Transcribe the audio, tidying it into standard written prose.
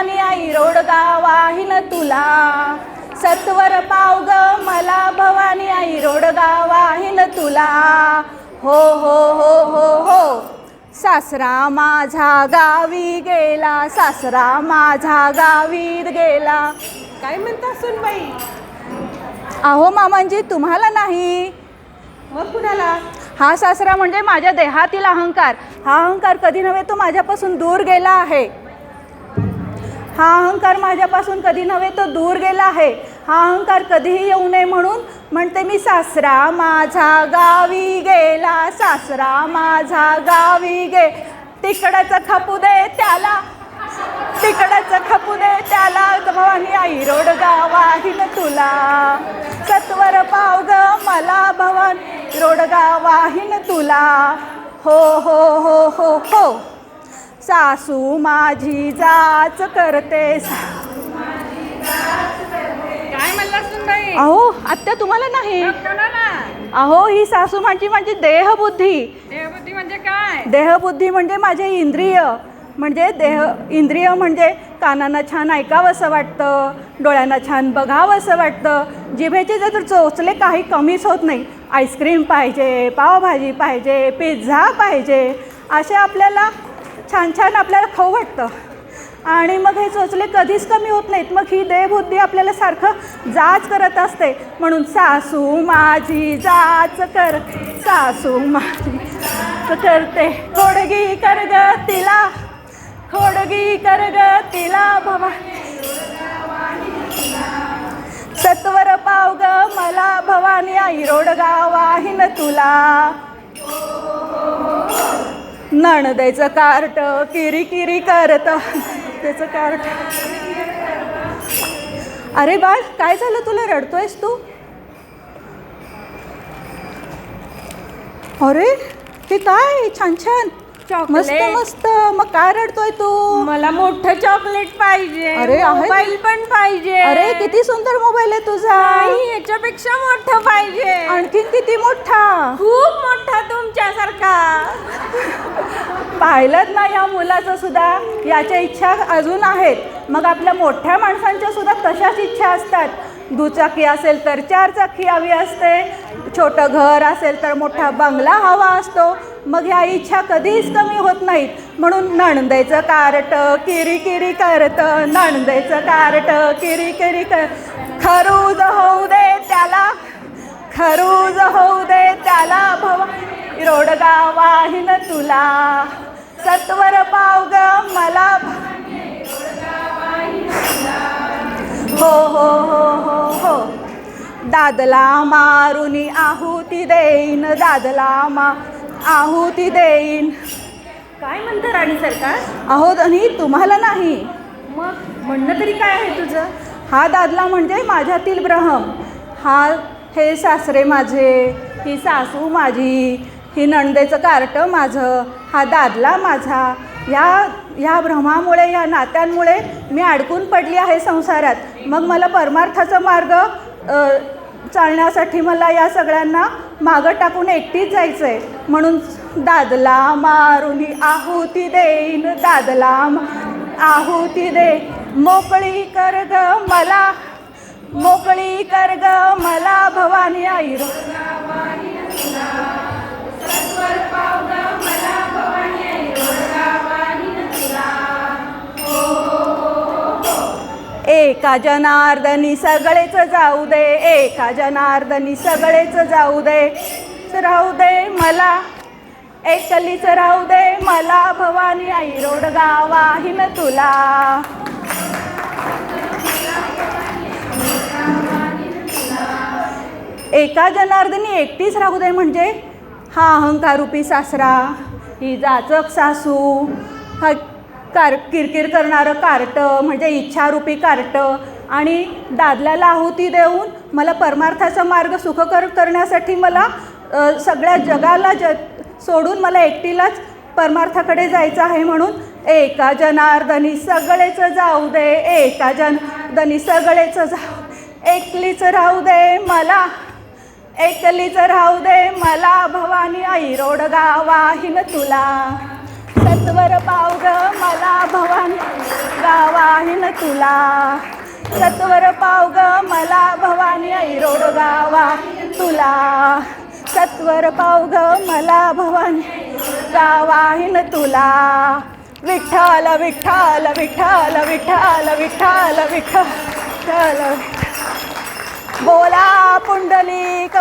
भवानी आई रोडगा वाहिन तुला. सत्वर पाव ग मला भवानी आई रोडगा वाहिन तुला. हो हो हो हो हो. सासरा माझा गावी गेला, सासरा माझा गावी गेला. काय म्हणता सुनबाई? अहो मामांजी, तुम्हाला नाही, मग कुणाला? हा सासरा म्हणजे माझ्या देहातील अहंकार. हा अहंकार कधी नव्हे तो माझ्यापासून दूर गेला आहे. हा अहंकार माझ्यापासून कधी नव्हे तो दूर गेला आहे. हा अहंकार कधीही येऊ नये म्हणून म्हणते मी, सासरा माझा गावी गेला, सासरा माझा गावी गे. तिकडचं खपू दे त्याला, तिकडचं खपू दे त्याला, भवानी आई रोडगा वाहिन तुला. सत्वर पाव ग मला भवानी रोडगा वाहिन तुला. हो हो हो हो हो. सासू माझी जाच करते. काय म्हणला सुनबाई? अहो आत्या, तुम्हाला नाही. कोणाला? अहो ही सासू माझी माझी देहबुद्धी. देहबुद्धी म्हणजे काय? देहबुद्धी म्हणजे माझे इंद्रिय. म्हणजे इंद्रिय म्हणजे कानांना छान ऐकावंसं वाटतं, डोळ्यांना छान बघावंसं वाटतं, जिभेचे जर चोचले काही कमीच होत नाही. आईस्क्रीम पाहिजे, पावभाजी पाहिजे, पिझ्झा पाहिजे, असे आपल्याला छान छान आपल्याला खाऊ वाटतं. आणि मग हे चोचले कधीच कमी होत नाहीत. मग ही देहबुद्धी आपल्याला सारखं जाच करत असते. म्हणून सासू माझी जाच करते, सासू माझी जाच करते. खोडगी कर ग तिला, खोडगी कर ग तिला भवानी. सत्वर पाव ग मला भवानी आई रोडगा वाहिन तुला. नणदेचं कार्ट किरी किरी करत, त्याचं कार्ट. अरे बाळ, काय झालं तुला? रडतोयस तू? अरे हे काय छान छान, मस्त मस्त. मग काय रडतोय तू? मला मोठं चॉकलेट पाहिजे. अरे आहे. मोबाईल पण पाहिजे. अरे किती सुंदर मोबाईल आहे तुझा. नाही, याच्यापेक्षा मोठं पाहिजे. आणखीन किती मोठा? खूप मोठा, तुमच्यासारखा. पाहिलं ना या मुलाचं सुद्धा याच्या इच्छा अजून आहेत. मग आपल्या मोठ्या माणसांच्या सुद्धा तशाच इच्छा असतात. दुचाकी असेल तर 4 चाकी हवी असते, छोटं घर असेल तर मोठा बंगला हवा असतो. मग ह्या इच्छा कधीच कमी होत नाहीत. म्हणून नणंदेचं कार्ट किरी किरी करतं, नणंदेचं कार्ट किरी किरी कर. खरूज होऊ दे त्याला, खरूज होऊ दे त्याला भवानी रोडगा वाहिन तुला. सत्वर पाव ग मला. हो हो हो हो हो. दादला मारुनी आहुती देईन, दादला आहुती देईन. काय म्हणतं राणी सरकार? अहो आणि तुम्हाला नाही. मग म्हणणं तरी काय आहे तुझं? हा दादला म्हणजे माझ्यातील ब्रह्म. हे सासरे माझे, ही सासू माझी, ही नणंदेचं कार्ट माझं, हा दादला माझा. या भ्रमामुळे, या नात्यांमुळे मी अडकून पडली आहे संसारात. मग मला परमार्थाचा मार्ग चालण्यासाठी मला या सगळ्यांना मागं टाकून एकटीच जायचं आहे. म्हणून दादला मारुनी आहुती देईन, दादला आहुती दे. मोकळी कर ग मला, मोकळी कर ग मला भवानी आई. एका जनार्दनी सगळेच जाऊ दे, एका जनार्दनी सगळेच जाऊ दे. राहू दे मला, एकलीच राहू दे मला भवानी आई रोडगा वाहिन तुला. एका जनार्दनी एकटीच राहू दे म्हणजे हा अहंकारूपी सासरा, ही जाचक सासू, हा किरकिर करणारं कार्ट म्हणजे इच्छारूपी कार्ट, आणि दादल्याला आहुती देऊन मला परमार्थाचा मार्ग सुखकर करण्यासाठी मला सगळ्या जगाला सोडून मला एकटीलाच परमार्थाकडे जायचं आहे. म्हणून एका जनार्दनी सगळेच जाऊ दे, एका जनार्दनी सगळेच जाऊ, एकलीच राहू दे मला, एकलीच राहू दे मला भवानी आई रोडगा वाहिन तुला. सत्वर पाव ग मला भवानी गावाहीन तुला सत्वर पाव ग मला भवानी ऐरोड गावा तुला सत्वर पाव ग मला भवानी गावाहीन तुला विठ्ठल विठ्ठल विठ्ठल विठ्ठल विठ्ठल विठ्ठल बोला पुंडलिक